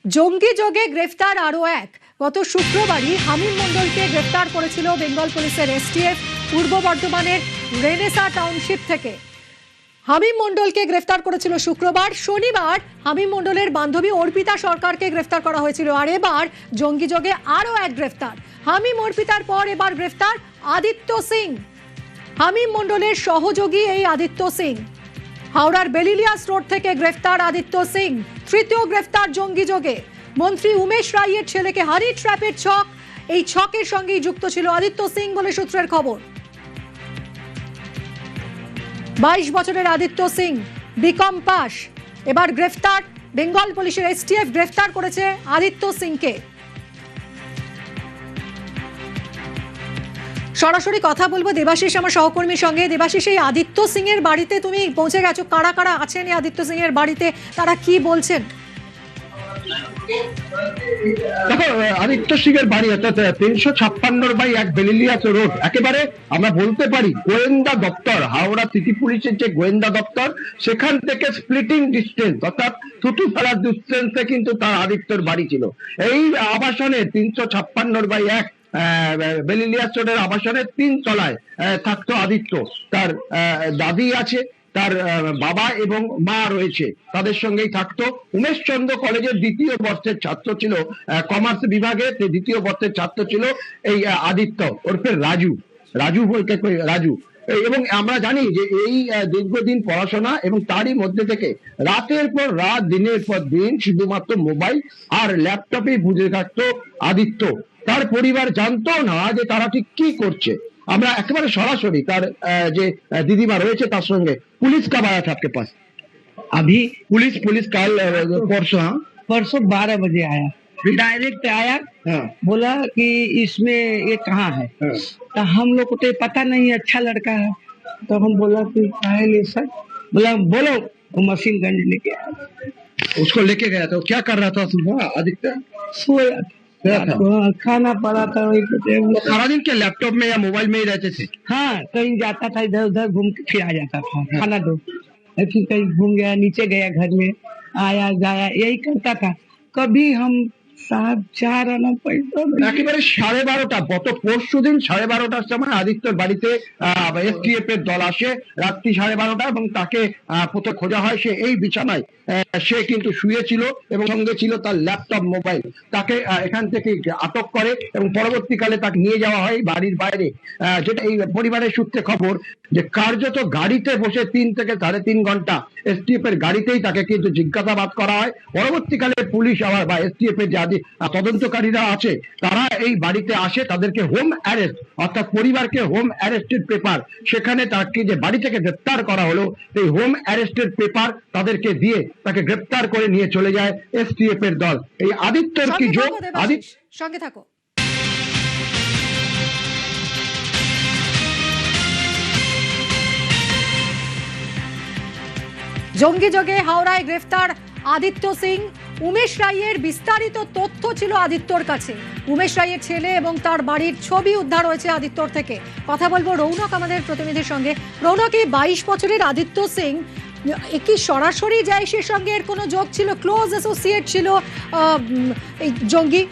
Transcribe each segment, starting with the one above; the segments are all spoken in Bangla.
জঙ্গি যোগে গ্রেফতার আরও এক। গত শুক্রবারই হামিম মণ্ডলকে গ্রেফতার করেছিল বেঙ্গল পুলিশের এসটিএফ পূর্ব বর্ধমানের রেনেসা টাউনশিপ থেকে। হামিম মণ্ডলকে গ্রেফতার করেছিল শুক্রবার। শনিবার হামিম মণ্ডলের বান্ধবী অর্পিতা সরকারকে গ্রেফতার করা হয়েছিল। আর এবার জঙ্গি যোগে আরও এক গ্রেফতার। হামিম অর্পিতার পর এবার গ্রেফতার আদিত্য সিং। হামিম মণ্ডলের সহযোগী এই আদিত্য সিং। হাওড়ার বেলিলিয়াস রোড থেকে গ্রেফতার আদিত্য সিং। তৃতীয় গ্রেফতার জঙ্গি যোগে। মন্ত্রী উমেশ রায়ের ছেলেকে হানি ট্র্যাপের ছক, এই ছকের সঙ্গেই যুক্ত ছিল আদিত্য সিং বলে সূত্রের খবর। 22 বছরের আদিত্য সিং, বিকম পাস, এবার গ্রেফতার। বেঙ্গল পুলিশের এসটিএফ গ্রেফতার করেছে আদিত্য সিংকে। সরাসরি কথা বলবো দেবাশিস আমার সহকর্মীর সঙ্গে। দেবাশিস, এই আদিত্য সিং এর বাড়িতে তুমি পৌঁছে গেছো, কারা কারা আছেন এই আদিত্য সিং এর বাড়িতে, তারা কি বলছেন? দেখো, আদিত্য সিং এর বাড়ি অর্থাৎ 356/1 বেলিলিয়াস রোড, একেবারে আমরা বলতে পারি গোয়েন্দা দপ্তর, হাওড়া সিটি পুলিশের যে গোয়েন্দা দপ্তর, সেখান থেকে স্প্লিটিং ডিস্টেন্স অর্থাৎ থুতু ফেলার ডিস্টেন্সে কিন্তু তার আদিত্যর বাড়ি ছিল। এই আবাসনে 356/1 বেলিলিয়াস রোডের আবাসনের 3 তলায় থাকতো আদিত্য। তার দাদি আছে, তার বাবা এবং মা রয়েছে, তাদের সঙ্গেই থাকতো। উমেশ চন্দ্র কলেজের 2য় বর্ষের ছাত্র ছিল, কমার্স বিভাগে 2য় বর্ষের ছাত্র ছিল এই আদিত্য ওরফে রাজু বলতে রাজু। এবং আমরা জানি যে এই দীর্ঘদিন পড়াশোনা এবং তারই মধ্যে থেকে রাতের পর রাত, দিনের পর দিন শুধুমাত্র মোবাইল আর ল্যাপটপে বুঝে থাকতো আদিত্য। তার পরিবার জানতো না যে তারা ঠিক কি করছে। আমরা একেবারে সরাসরি তার যে দিদিমা রয়েছে তার সঙ্গে। पुलिस कब आया था आपके पास? अभी पुलिस कल परसों? हाँ, परसों 12 बजे आया, डायरेक्ट आया। हाँ, बोला कि इसमें ये कहाँ है। हाँ, तो हम लोग को तो पता नहीं, अच्छा लड़का है। तो हम बोला कि कहाँ है ले सर, बोला बोलो, वो मशीन गन लेके आया। उसको लेके गया था। क्या कर रहा था सुबह आदित्य? सोया था। खाना पड़ा था वही पे। तो सारा दिन क्या लैपटॉप में या मोबाइल में ही रहते थे? हाँ, कहीं जाता था, इधर उधर घूम के फिर आ जाता था। खाना दो, फिर कहीं घूम गया, नीचे गया, घर में आया जाया, यही करता था। कभी हम साहब चार आना पैसा একেবারে 12:30 গত পরশুদিন 12:30টার সময় আদিত্যর বাড়িতে এসটিএফ এর দল আসে রাত্রি 12:30 এবং তাকে প্রথমে খোঁজা হয়। সে এই বিছানায় সে কিন্তু শুয়েছিল এবং সঙ্গে ছিল তার ল্যাপটপ, মোবাইল। তাকে এখান থেকে আটক করে এবং পরবর্তীকালে তাকে নিয়ে যাওয়া হয় বাড়ির বাইরে। যেটা এই পরিবারের সূত্রে খবর যে কার্যত গাড়িতে বসে 3 থেকে 3.5 ঘন্টা এসটিএফ এর গাড়িতেই তাকে কিন্তু জিজ্ঞাসাবাদ করা হয়। পরবর্তীকালে পুলিশ আবার বা এসটিএফ এর যে তদন্তকারীরা আছে তারা এই বাড়িতে আসে, তাদেরকে হোম অ্যারেস্ট অর্থাৎ পরিবারকে হোম অ্যারেস্টেড পেপার, সেখানে তাকে যে বাড়ি থেকে গ্রেপ্তার করা হলো এই হোম অ্যারেস্টেড পেপার তাদেরকে দিয়ে তাকে গ্রেপ্তার করে নিয়ে চলে যায় এসটিএফ এর দল। এই আদিত্যর কি যোগ? সঙ্গে থাকো। জঙ্গি যোগে হাওড়ায় গ্রেফতার আদিত্য সিং। উমেশ রায়ের বিস্তারিত তথ্য ছিল আদিত্যর কাছে। উমেশ রায়ের ছেলে এবং তার বাড়ির ছবি উদ্ধার হয়েছে আদিত্যর থেকে। কথা বলবো রৌনক আমাদের প্রতিনিধির সঙ্গে। রৌনক, এই 22 বছরের আদিত্য সিং কি সরাসরি জাইশের সঙ্গে এর কোনো যোগ ছিল, ক্লোজ অ্যাসোসিয়েট ছিল এই জঙ্গি?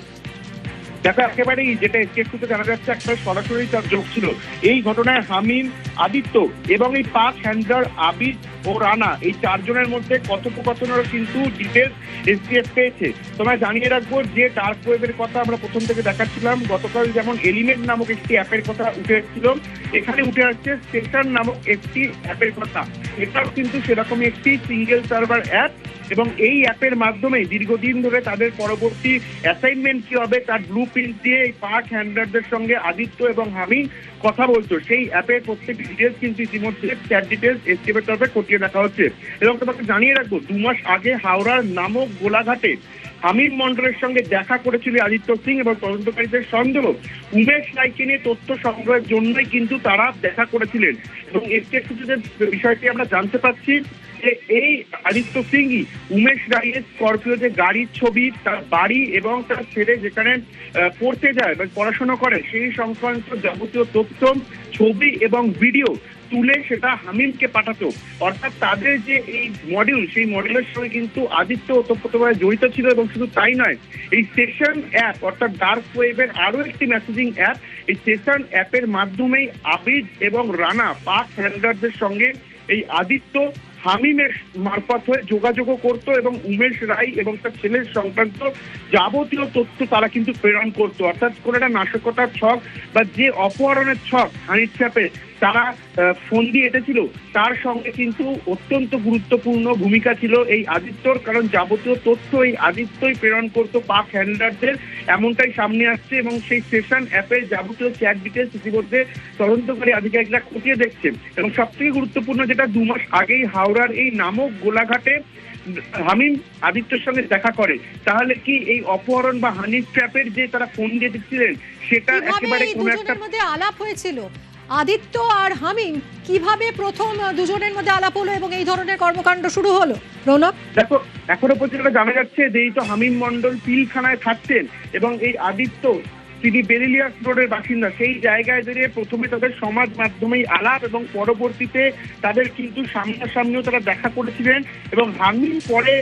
দেখো, একেবারেই যেটা একটু জানা যাচ্ছে একটা সরাসরি তার যোগ ছিল এই ঘটনায়। হামিম, আদিত্য এবং এই 5 হ্যান্ডলার আবিদ ও রানা, এই 4 জনের মধ্যে কথোপকথনেরও কিন্তু ডিটেলস এসটিএফ পেয়েছে। তোমায় জানিয়ে রাখবো যে ডার্ক ওয়েবের কথা আমরা প্রথম থেকে দেখাচ্ছিলাম। গতকাল যেমন এলিমেন্ট নামক একটি অ্যাপের কথা উঠে এসেছিল, এখানে উঠে আসছে স্টেশন নামক একটি অ্যাপের কথা। এটাও কিন্তু সেরকমই একটি সিঙ্গেল সার্ভার অ্যাপ এবং এই অ্যাপের মাধ্যমে দীর্ঘদিন ধরে তাদের পরবর্তী অ্যাসাইনমেন্ট কি হবে তার ব্লু প্রিন্ট দিয়ে এই 5 হ্যান্ডলারদের সঙ্গে আদিত্য এবং হামিম কথা বলতো। সেই অ্যাপের প্রত্যেক ডিটেলস কিন্তু ইতিমধ্যে চ্যাট ডিটেলস এসটিএফের তরফে খতিয়ে দেখা হচ্ছে। এবং তোমাকে জানিয়ে রাখবো 2 মাস আগে হাওড়ার নামক গোলাঘাটে হামিম মণ্ডলের সঙ্গে দেখা করেছিল আদিত্য সিং এবং তদন্তকারীদের সন্দেহ উমেশ রায়কে নিয়ে তথ্য সংগ্রহের জন্যই কিন্তু তারা দেখা করেছিলেন। এবং এসটিএফ সূত্রে বিষয়টি আমরা জানতে পারছি যে এই আদিত্য সিংই উমেশ রায়ের স্করপিও যে গাড়ির ছবি, তার বাড়ি এবং তার ছেলে যেখানে পড়তে যায় বা পড়াশোনা করে সেই সংক্রান্ত যাবতীয় তথ্য, ছবি এবং ভিডিও তুলে সেটা হামিমকে পাঠাতো। অর্থাৎ তাদের যে এই মডিউল, সেই মডিউলের সঙ্গে কিন্তু আদিত্য ওতপ্রোতভাবে জড়িত ছিল। এবং শুধু তাই নয়, এই সেশন অ্যাপ অর্থাৎ ডার্ক ওয়েবের আরো একটি মেসেজিং অ্যাপ, এই সেশন অ্যাপের মাধ্যমেই আবিদ এবং রানা পাক হ্যান্ডলারদের সঙ্গে এই আদিত্য হামিমের মারফত হয়ে যোগাযোগও করতো এবং উমেশ রায় এবং তার ছেলের সংক্রান্ত যাবতীয় তথ্য তারা কিন্তু প্রেরণ করতো। অর্থাৎ কোন একটা নাশকতার ছক বা যে অপহরণের ছক হানির চাপে তারা ফোন দিয়ে এসেছিল, তার সঙ্গে কিন্তু অত্যন্ত গুরুত্বপূর্ণ ভূমিকা ছিল এই আদিত্যর। কারণ যাবতীয় তথ্য এই আদিত্যই প্রেরণ করতো পাক হ্যান্ডলারদের, এমনটাই সামনে আসছে। এবং সেই সেশন অ্যাপের যাবতীয় চ্যাট ডিটেলস ইতিমধ্যে তদন্তকারী আধিকারিকরা খতিয়ে দেখছেন। এবং সব থেকে গুরুত্বপূর্ণ যেটা, 2 মাস আগেই হাওড়ার এই নামক গোলাঘাটে হামিম আদিত্যর সঙ্গে দেখা করে। তাহলে কি এই অপহরণ বা হানি ট্র্যাপের যে তারা ফোন দিয়ে দিচ্ছিলেন সেটা একেবারে কোন একটা মধ্যে আলাপ হয়েছিল? আদিত্য আর হামিম কিভাবে প্রথম দুজনের মধ্যে আলাপ হলো এবং এই ধরনের কর্মকাণ্ড শুরু হলো? রৌনক, দেখো, এখনো পর্যন্ত জানা যাচ্ছে যে এই তো হামিম মন্ডল পিলখানায় থাকতেন এবং এই আদিত্য তিনি বেরিলিয়াস রোডের বাসিন্দা। সেই জায়গায় দাঁড়িয়ে প্রথমে তাদের সমাজ মাধ্যমেই আলাপ এবং পরবর্তীতে তাদের কিন্তু সামনাসামনিও তারা দেখা করেছিলেন। এবং হামিম পরে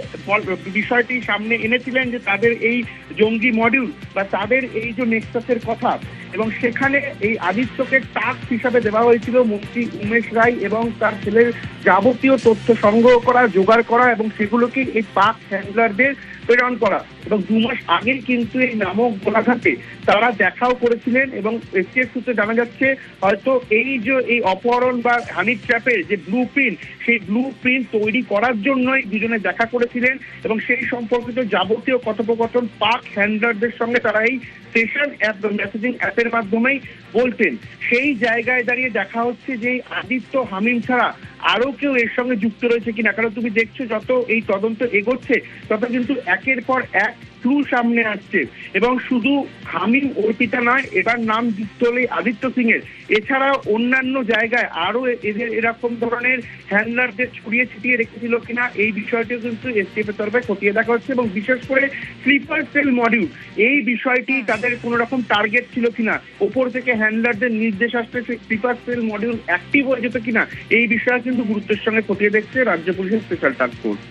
বিষয়টি সামনে এনেছিলেন যে তাদের এই জঙ্গি মডিউল বা তাদের এই যে নেক্সাসের কথা, এবং সেখানে এই আদিত্যকে টাস্ক হিসাবে দেওয়া হয়েছিল মন্ত্রী উমেশ রায় এবং তার ছেলের যাবতীয় তথ্য সংগ্রহ করা, জোগাড় করা এবং সেগুলোকে এই পাক হ্যান্ডলারদের প্রেরণ করা। এবং 2 মাস আগে কিন্তু এই নামক গোলাঘাটে তারা দেখাও করেছিলেন। এবং এসটিএফ সূত্রে জানা যাচ্ছে হয়তো এই যে এই অপহরণ বা হানি ট্র্যাপের যে ব্লু প্রিন্ট, সেই ব্লু প্রিন্ট তৈরি করার জন্যই দুজনে দেখা করেছিলেন। এবং সেই সম্পর্কিত যাবতীয় কথোপকথন পাক হ্যান্ডলারদের সঙ্গে তারা এই সেশন অ্যাপ মেসেজিং অ্যাপের মাধ্যমেই বলতেন। সেই জায়গায় দাঁড়িয়ে দেখা হচ্ছে যে আদিত্য হামিম ছাড়া আরো কেউ এর সঙ্গে যুক্ত রয়েছে কিনা। কারণ তুমি দেখছো যত এই তদন্ত এগোচ্ছে তত কিন্তু একের পর এক ক্লু সামনে আসছে। এবং শুধু হামিম অর্পিতা নয়, এটার নাম যুক্ত হলে আদিত্য সিং এর, এছাড়া অন্যান্য জায়গায় আরো এদের এরকম ধরনের হ্যান্ডলারদের ছড়িয়ে ছিটিয়ে রেখেছিল কিনা এই বিষয়টিও কিন্তু এসটিএফ এর তরফে খতিয়ে দেখা হচ্ছে। এবং বিশেষ করে স্লিপার সেল মডিউল, এই বিষয়টি তাদের কোন রকম টার্গেট ছিল কিনা, ওপর থেকে হ্যান্ডলারদের নির্দেশ আসতে সেই স্লিপার সেল মডিউল অ্যাক্টিভ হয়ে যেত কিনা, এই বিষয়ে কিন্তু গুরুত্বের সঙ্গে খতিয়ে দেখছে রাজ্য পুলিশের স্পেশাল টাস্ক ফোর্স।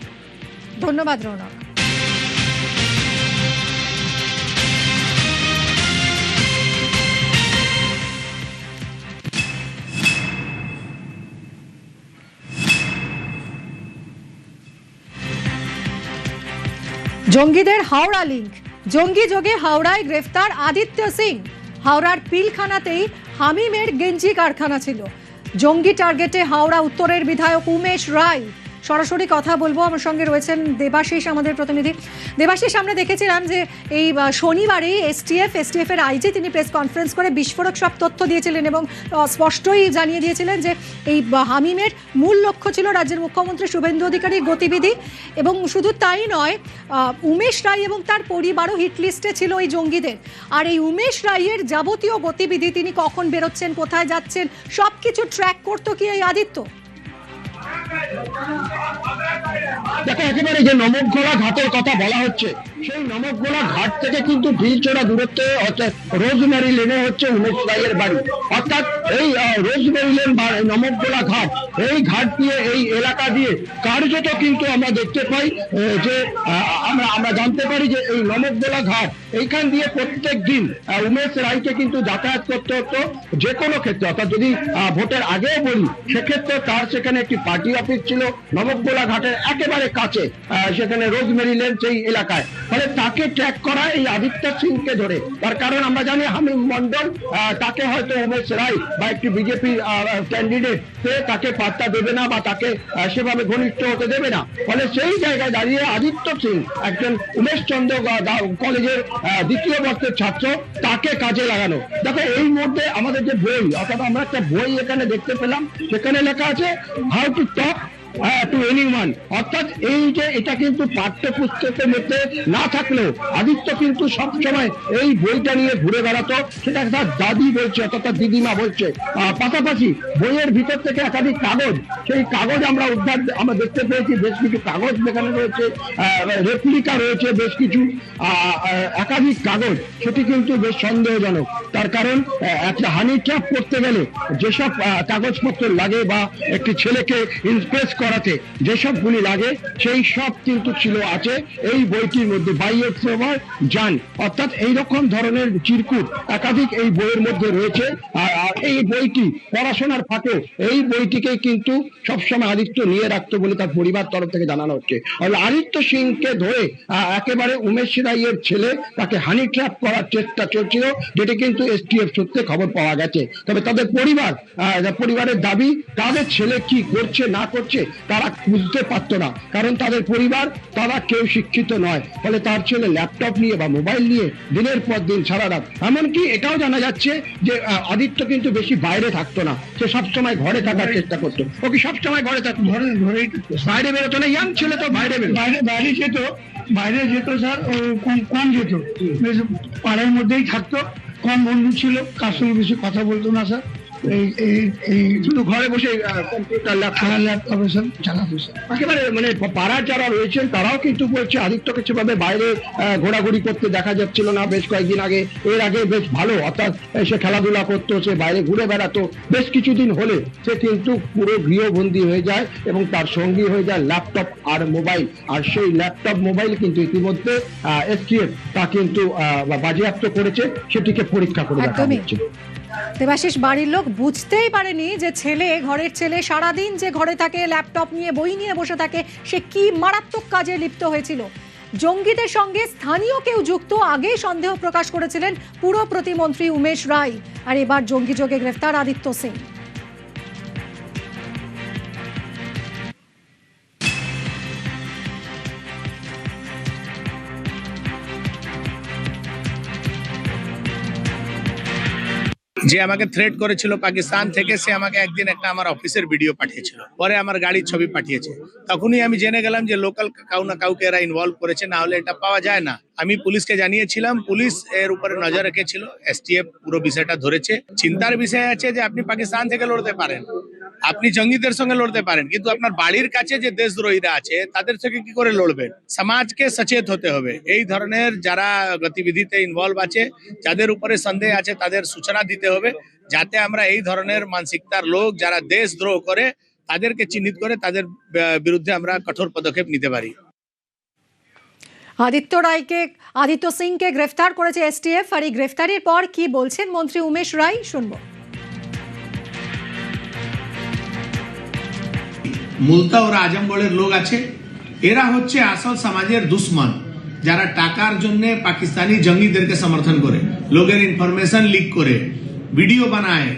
ধন্যবাদ রৌনক। জঙ্গিদের হাওড়া লিঙ্ক, জঙ্গি যোগে হাওড়ায় গ্রেফতার আদিত্য সিং। হাওড়ার পিলখানাতেই হামিমের গেঞ্জি কারখানা ছিল। জঙ্গি টার্গেটে হাওড়া উত্তরের বিধায়ক উমেশ রায়। সরাসরি কথা বলবো, আমার সঙ্গে রয়েছেন দেবাশিস, আমাদের প্রতিনিধি। দেবাশিস, আমরা দেখেছিলাম যে এই শনিবারে এসটিএফ এর আইজি তিনি প্রেস কনফারেন্স করে বিস্ফোরক সব তথ্য দিয়েছিলেন এবং স্পষ্টই জানিয়ে দিয়েছিলেন যে এই হামিমের মূল লক্ষ্য ছিল রাজ্যের মুখ্যমন্ত্রী শুভেন্দু অধিকারীর গতিবিধি। এবং শুধু তাই নয়, উমেশ রায় এবং তার পরিবারও হিটলিস্টে ছিল এই জঙ্গিদের। আর এই উমেশ রায়ের যাবতীয় গতিবিধি, তিনি কখন বেরোচ্ছেন, কোথায় যাচ্ছেন, সব কিছু ট্র্যাক করতো কি এই আদিত্য? দেখো, একেবারে যে নমকগোলা ঘাটের কথা বলা হচ্ছে, সেই নমকগোলা ঘাট থেকে কিন্তু ঢিলচোড়া দূরত্বে রোজমেরি লেনে হচ্ছে উমেশ রায়ের বাড়ি। অর্থাৎ এই রোজমেরি লেন বা নমকগোলা ঘাট, এই ঘাট দিয়ে, এই এলাকা দিয়ে কার্যত কিন্তু আমরা দেখতে পাই যে আমরা জানতে পারি যে এই নমকগোলা ঘাট, এইখান দিয়ে প্রত্যেক দিন উমেশ রায়কে কিন্তু যাতায়াত করতে হতো যে কোনো ক্ষেত্রে। অর্থাৎ যদি ভোটের আগেও বলি, সেক্ষেত্রে তার সেখানে একটি পার্টি অফিস ছিল নমকগোলা ঘাটের একেবারে কাছে, সেখানে রোজমেরি লেন সেই এলাকায়। ফলে তাকে ট্র্যাক করা এই আদিত্য সিংকে ধরে, তার কারণ আমরা জানি হামিম মন্ডল তাকে হয়তো উমেশ রায় বা একটি বিজেপি ক্যান্ডিডেট তাকে পাত্তা দেবে না বা তাকে সেভাবে ঘনিষ্ঠ হতে দেবে না। ফলে সেই জায়গায় দাঁড়িয়ে আদিত্য সিং, একজন উমেশ চন্দ্র কলেজের 2য় বর্ষের ছাত্র, তাকে কাজে লাগানো। দেখো, এই মুহূর্তে আমাদের যে বই, অর্থাৎ আমরা একটা বই এখানে দেখতে পেলাম, সেখানে লেখা আছে how to talk to anyone. অর্থাৎ এই যে এটা কিন্তু পাঠ্যপুস্তকের মধ্যে না থাকলেও আদিত্য কিন্তু সবসময় এই বইটা নিয়ে ঘুরে বেড়াতো, সেটা তার দাদি বলছে অর্থাৎ তার দিদিমা বলছে। পাশাপাশি বইয়ের ভিতর থেকে একাধিক কাগজ, সেই কাগজ আমরা দেখতে পেয়েছি, বেশ কিছু কাগজ যেখানে রয়েছে, রেপ্লিকা রয়েছে বেশ কিছু, একাধিক কাগজ, সেটি কিন্তু বেশ সন্দেহজনক। তার কারণ একটা হানি ট্র্যাপ করতে গেলে যেসব কাগজপত্র লাগে বা একটি ছেলেকে ইমপ্রেস করাতে যেসবগুলি লাগে সেই সব কিন্তু আছে এই বইটির মধ্যে। বাই জান অর্থাৎ এইরকম ধরনের চিরকুট একাধিক এই বইয়ের মধ্যে রয়েছে। আর এই বইটি পড়াশোনার ফাঁকে এই বইটিকে কিন্তু সবসময় আদিত্য নিয়ে রাখতো বলে তার পরিবার তরফ থেকে জানানো হচ্ছে। আদিত্য সিংকে ধরে একেবারে উমেশ রাইয়ের ছেলে তাকে হানি ট্র্যাপ করার চেষ্টা চলছিল, যেটি কিন্তু এসটিএফ সূত্রে খবর পাওয়া গেছে। তবে তাদের পরিবারের দাবি তাদের ছেলে কি করছে না করছে তারা বুঝতে পারতো না, কারণ তাদের পরিবার তারা কেউ শিক্ষিত নয়। ফলে তার ছেলে ল্যাপটপ নিয়ে বা মোবাইল নিয়ে দিনের পর দিন সারা রাত, এমনকি এটাও জানা যাচ্ছে যে আদিত্য কিন্তু বেশি বাইরে থাকতো না, সে সবসময় ঘরে থাকার চেষ্টা করতো। ও কি সবসময় ঘরে থাকতো? বাইরে বেরোতো না? ইয়াং ছেলে তো বাইরে বাইরে যেত স্যার, ও কম যেত, বেশ পাড়ার মধ্যেই থাকতো, কম বন্ধু ছিল, কার সঙ্গে বেশি কথা বলতো না স্যার। এই শুধু ঘরে বসে কম্পিউটার ল্যাপটপে সব চালাতো স্যার। একেবারে মানে পাড়ার যারা রয়েছেন তারাও কিন্তু বলছে আদিত্যকে সেভাবে বাইরে ঘোরাঘুরি করতে দেখা যাচ্ছিল না বেশ কয়েকদিন আগে। এর আগে বেশ ভালো, অর্থাৎ সে খেলাধুলা করতো, সে বাইরে ঘুরে বেড়াতো। বেশ কিছুদিন হলে সে কিন্তু পুরো গৃহবন্দী হয়ে যায় এবং তার সঙ্গী হয়ে যায় ল্যাপটপ আর মোবাইল। আর সেই ল্যাপটপ মোবাইল কিন্তু ইতিমধ্যে এসটিএফ তা কিন্তু বাজেয়াপ্ত করেছে, সেটিকে পরীক্ষা করে দেখা হচ্ছে। দেবাশিস, বাড়ির লোক বুঝতেই পারেনি যে ঘরের ছেলে সারাদিন যে ঘরে থাকে, ল্যাপটপ নিয়ে বই নিয়ে বসে থাকে, সে কি মারাত্মক কাজে লিপ্ত হয়েছিল। জঙ্গিদের সঙ্গে স্থানীয় কেউ যুক্ত আগেই সন্দেহ প্রকাশ করেছিলেন পুর প্রতিমন্ত্রী উমেশ রায়। আর এবার জঙ্গিযোগে গ্রেফতার আদিত্য সিং। যে আমাকে থ্রেট করেছিল পাকিস্তান থেকে, সে আমাকে একদিন একটা আমার অফিসের ভিডিও পাঠিয়েছিল, পরে আমার গাড়ির ছবি পাঠিয়েছে। তখনই আমি জেনে গেলাম যে লোকাল কাউ না কাউকে এরা ইনভলভ করেছে, না হলে এটা পাওয়া যায় না। আমি পুলিশকে জানিয়েছিলাম, পুলিশ এর উপরে নজর রেখেছিল, এসটিএফ পুরো বিষয়টা ধরেছে। চিন্তার বিষয় আছে যে আপনি পাকিস্তান থেকে লড়তে পারেন, আপনি জঙ্গিদের সঙ্গে লড়তে পারেন, কিন্তু আপনার বাড়ির কাছে যে দেশদ্রোহীরা আছে তাদের থেকে কি করে লড়বেন? সমাজকে সচেত হতে হবে। এই ধরনের যারা গতিবিধিতে ইনভলভ আছে, যাদের উপরে সন্দেহ আছে, তাদের সূচনা দিতে হবে, যাতে আমরা এই ধরনের মানসিকতার লোক যারা দেশদ্রোহ করে তাদেরকে চিহ্নিত করে তাদের বিরুদ্ধে আমরা কঠোর পদক্ষেপ নিতে পারি। আদিত্য সিংকে গ্রেফতার করেছে এসটিএফ। আর এই গ্রেফতারির পর কি বলছেন মন্ত্রী উমেশ রায়, শুনবো। মুলতা ওরা আজমগড়ের লোক আছে, এরা হচ্ছে আসল সমাজের দুশ্মন, যারা টাকার জন্য পাকিস্তানি জঙ্গিদেরকে সমর্থন করে, লোকের ইনফরমেশন লিক করে, ভিডিও বানায়,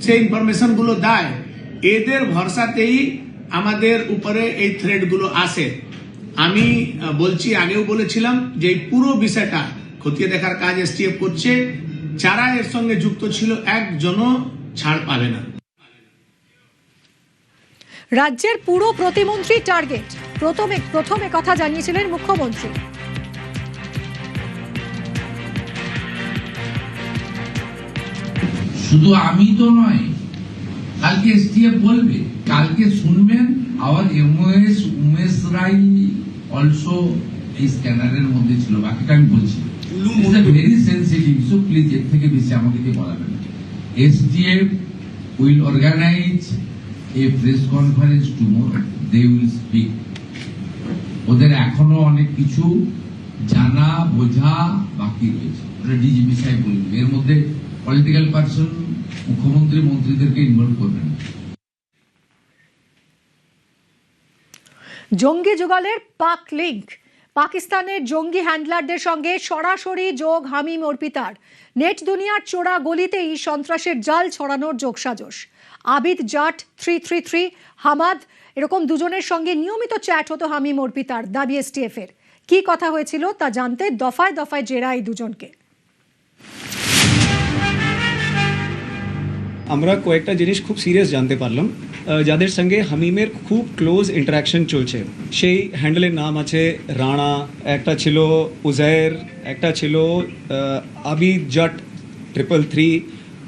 সেই ইনফরমেশন গুলো দেয়। এদের ভরসাতেই আমাদের উপরে এই থ্রেট গুলো আসে। আমি বলছি, আগেও বলেছিলাম যে এই পুরো বিষয়টা খতিয়ে দেখার কাজ এসটিএফ করছে। যারা এর সঙ্গে যুক্ত ছিল একজনও ছাড় পাবে না। রাজ্যের পুরো প্রতিমন্ত্রী টার্গেট, প্রথমে কথা জানিয়েছিলেন মুখ্যমন্ত্রী। শুধু আমি তো নয়, কালকে এসটিএফ বলবে, কালকে শুনবেন। আওয়ার উমেশ রায় অলসো এই স্ক্যানারের মধ্যে ছিল, বাকিটা আমি বলছি। ভেরি সেন্সিটিভ ইস্যু, প্লিজ এর থেকে বেশি আমাকে দিয়ে বলাবেন না। STF will organise a press conference tomorrow, they will speak. ওদের এখনো অনেক কিছু জানা বোঝা বাকি রয়েছে, ওটা ডিজিপি সাহেব বলবে। এর মধ্যে পলিটিক্যাল পার্সন, মুখ্যমন্ত্রী, মন্ত্রীদেরকে ইনভলভ করবেন। জঙ্গি যুগলের পাক লিঙ্ক, পাকিস্তানের জঙ্গি হ্যান্ডলারদের সঙ্গে সরাসরি যোগ হামিম অর্পিতার। নেট দুনিয়ার চোরা গলিতেই সন্ত্রাসের জাল ছড়ানোর যোগসাজশ। আবিদ জাট 333 হামাদ, এরকম দুজনের সঙ্গে নিয়মিত চ্যাট হতো হামিম অর্পিতার, দাবি এসটিএফ এর। কি কথা হয়েছিল তা জানতে দফায় দফায় জেরা এই দুজনকে। আমরা কয়েকটা জিনিস খুব সিরিয়াস জানতে পারলাম। যাদের সঙ্গে হামিমের খুব ক্লোজ ইন্টারাকশন চলছে। সেই হ্যান্ডেলের নাম আছে রানা, একটা ছিল উজায়ের, একটা ছিল আবিদ জট 333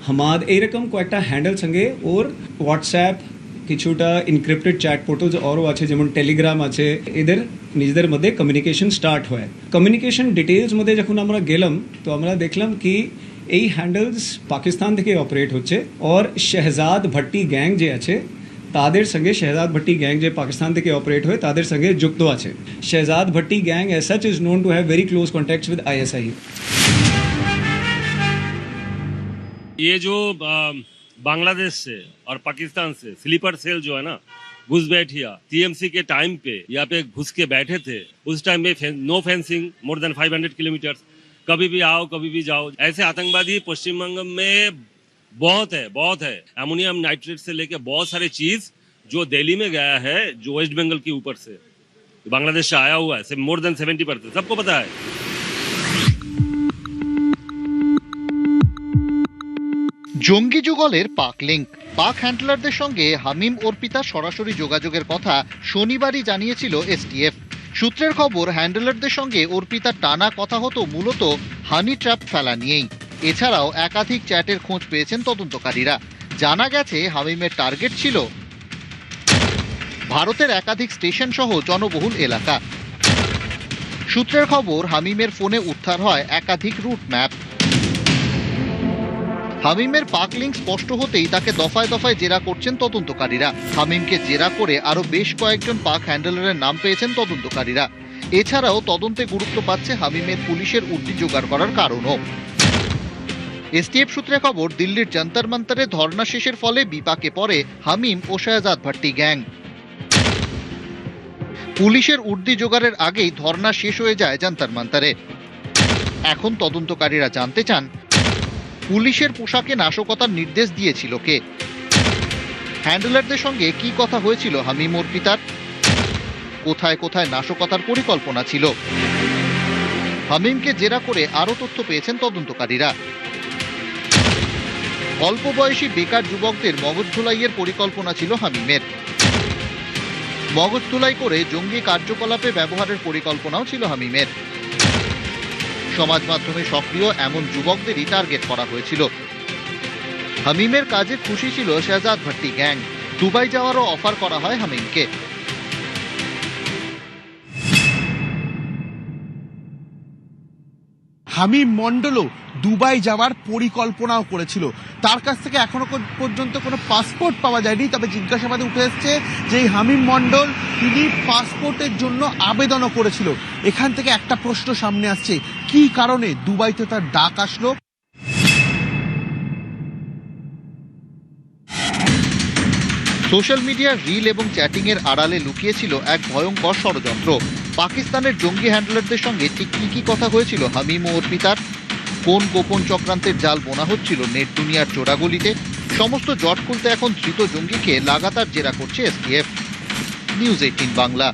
হামাদ, এইরকম কয়েকটা হ্যান্ডেল সঙ্গে ওর হোয়াটসঅ্যাপ কিছুটা ইনক্রিপ্টেড চ্যাট পোর্টালস আরও আছে, যেমন টেলিগ্রাম আছে, এদের নিজেদের মধ্যে কমিউনিকেশন স্টার্ট হয়। কমিউনিকেশন ডিটেলস মধ্যে যখন আমরা গেলাম তো আমরা দেখলাম কি এই হ্যান্ডেলস পাকিস্তান থেকে অপারেট হচ্ছে, আর শেহজাদ ভট্টি গ্যাং যে আছে তাদের সঙ্গে, শেহজাদ ভট্টি গ্যাং যে পাকিস্তান থেকে অপারেট হয় তাদের সঙ্গে যুক্ত আছে। Shehzad Bhatti gang as such is known to have very close contacts with ISI। ये जो बांग्लादेश से और पाकिस्तान से स्लीपर सेल जो है ना, घुसपैठिया TMC के टाइम पे यहाँ पे घुस के बैठे थे। उस टाइम में no fencing more than 500 kilometre, कभी भी आओ कभी भी जाओ। ऐसे आतंकवादी पश्चिम बंगाल में बहुत है। अमोनियम नाइट्रेट से लेके बहुत सारे चीज जो दिल्ली में गया है, जो वेस्ट बंगाल के ऊपर से बांग्लादेश से आया हुआ है, मोर देन 70%, सबको पता है। জঙ্গি যুগলের পাক লিঙ্ক, পাক হ্যান্ডলারদের সঙ্গে হামিম অর্পিতা সরাসরি যোগাযোগের কথা শনিবারই জানিয়েছিল STF। সূত্রের খবর, হ্যান্ডলারদের সঙ্গে অর্পিতার টানা কথা হতো মূলত হানি ট্র্যাপ ফেলা নিয়েই। এছাড়াও একাধিক চ্যাটের খোঁজ পেয়েছেন তদন্তকারীরা। জানা গেছে হামিমের টার্গেট ছিল ভারতের একাধিক স্টেশন সহ জনবহুল এলাকা। সূত্রের খবর, হামিমের ফোনে উদ্ধার হয় একাধিক রুট ম্যাপ। হামিমের পাক লিঙ্ক স্পষ্ট হতেই তাকে দফায় দফায় জেরা করছেন তদন্তকারীরা। হামিমকে জেরা করে আরো বেশ কয়েকজন পাক হ্যান্ডলারের নাম পেয়েছেন তদন্তকারীরা। এছাড়াও তদন্তে গুরুত্ব পাচ্ছে হামিমের পুলিশের উর্দি জোগাড় করার কারণও। STF সূত্রে খবর, দিল্লির যন্তর মন্তরে ধর্ণা শেষের ফলে বিপাকে পড়ে হামিম ও শেহজাদ ভট্টি গ্যাং। পুলিশের উর্দি জোগাড়ের আগেই ধর্ণা শেষ হয়ে যায় যন্তর মন্তরে। এখন তদন্তকারীরা জানতে চান, পুলিশের পোশাকে নাশকতার নির্দেশ দিয়েছিল কে? হ্যান্ডলারদের সঙ্গে কি কথা হয়েছিল হামিম অর্পিতার? কোথায় কোথায় নাশকতার পরিকল্পনা ছিল? হামিমকে জেরা করে আরো তথ্য পেয়েছেন তদন্তকারীরা। অল্প বয়সী বেকার যুবকদের মগজ ধুলাইয়ের পরিকল্পনা ছিল হামিমের। মগজ ধুলাই করে জঙ্গি কার্যকলাপে ব্যবহারের পরিকল্পনাও ছিল হামিমের। সমাজ মাধ্যমে সক্রিয় এমন যুবকদেরই টার্গেট করা হয়েছিল। হামিমের কাজে খুশি ছিল শেহজাদ ভট্টি গ্যাং। দুবাই যাওয়ারও অফার করা হয় হামিমকে। হামিম মন্ডলও দুবাই যাওয়ার পরিকল্পনাও করেছিল। তার কাছ থেকে এখনো পর্যন্ত কোনো পাসপোর্ট পাওয়া যায়নি, তবে জিজ্ঞাসাবাদে উঠে এসছে যে এই হামিম মন্ডল তিনি পাসপোর্টের জন্য আবেদনও করেছিল। এখান থেকে একটা প্রশ্ন সামনে আসছে, কি কারণে দুবাইতে তার ডাক আসলো? সোশ্যাল মিডিয়ার রিল এবং চ্যাটিং এর আড়ালে লুকিয়েছিল এক ভয়ঙ্কর ষড়যন্ত্র। পাকিস্তানের জঙ্গি হ্যান্ডলারদের সঙ্গে ঠিক কি কথা হয়েছিল হামিম ও অর্পিতার? কোন গোপন চক্রান্তের জাল বোনা হচ্ছিল নেট দুনিয়ার চোরাগলিতে? সমস্ত জট খুলতে এখন ধৃত জঙ্গিকে লাগাতার জেরা করছে STF। নিউজ 18 বাংলা।